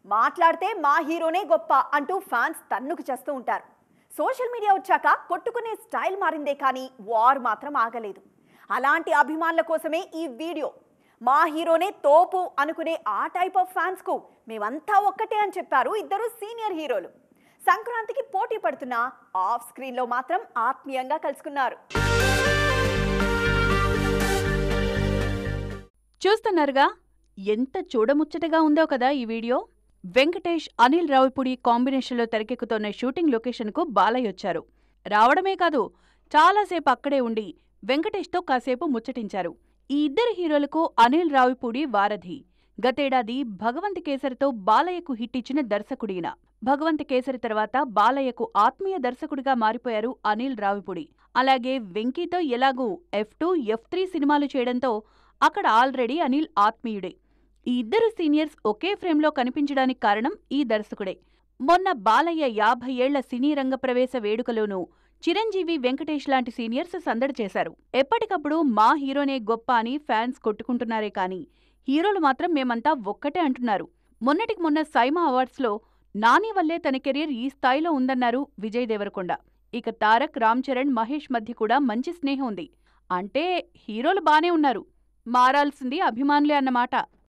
మాట్లాడితే మా హీరోనే గొప్ప అంటూ ఫ్యాన్స్ తన్నుకు చేస్తూ ఉంటారు. సోషల్ మీడియా వచ్చాక కొట్టుకునే స్టైల్ మారిందే కానీ వార్ మాత్రం ఆగలేదు. అలాంటి అభిమానుల కోసమే ఈ వీడియో. మా హీరోనే తోపు అనుకునే ఆ టైప్ ఆఫ్ ఫ్యాన్స్ కు మేమంతా ఒక్కటే అని చెప్పారు ఇద్దరు సీనియర్ హీరోలు. సంక్రాంతికి పోటీ పడుతున్న ఆఫ్ స్క్రీన్ లో మాత్రం ఆత్మీయంగా కలుసుకున్నారు. చూస్తున్నారుగా, ఎంత చూడముచ్చటగా ఉందో కదా ఈ వీడియో. వెంకటేష్, అనిల్ రావిపూడి కాంబినేషన్లో తెరకెక్కుతోన్న షూటింగ్ లొకేషన్కు బాలయ్య వచ్చారు. రావడమే కాదు, చాలాసేపు అక్కడే ఉండి వెంకటేష్తో కాసేపు ముచ్చటించారు. ఈ ఇద్దరు హీరోలకు అనిల్ రావిపూడి వారధి. గతేడాది భగవంత్ కేసరితో బాలయ్యకు హిట్ ఇచ్చిన దర్శకుడిన. భగవంత్ కేసరి తర్వాత బాలయ్యకు ఆత్మీయ దర్శకుడిగా మారిపోయారు అనిల్ రావిపూడి. అలాగే వెంకీతో ఎలాగూ F2, F3 సినిమాలు చేయడంతో అక్కడ ఆల్రెడీ అనిల్ ఆత్మీయుడే. ఈ ఇద్దరు సీనియర్స్ ఒకే ఫ్రేమ్లో కనిపించడానికి కారణం ఈ దర్శకుడే. మొన్న బాలయ్య 50 ఏళ్ల సినీ రంగ ప్రవేశ వేడుకలోనూ చిరంజీవి, వెంకటేష్ లాంటి సీనియర్స్ సందడి చేశారు. ఎప్పటికప్పుడు మా హీరోనే గొప్ప అని ఫ్యాన్స్ కొట్టుకుంటున్నారే కానీ హీరోలు మాత్రం మేమంతా ఒక్కటే అంటున్నారు. మొన్నటికి మొన్న సైమా అవార్డ్స్లో నాని వల్లే తన కెరీర్ ఈ స్థాయిలో ఉందన్నారు విజయ్ దేవరకొండ. ఇక తారక్, రామ్ చరణ్, మహేష్ మధ్య కూడా మంచి స్నేహం ఉంది. అంటే హీరోలు బానే ఉన్నారు, మారాల్సింది అభిమానులే అన్నమాట.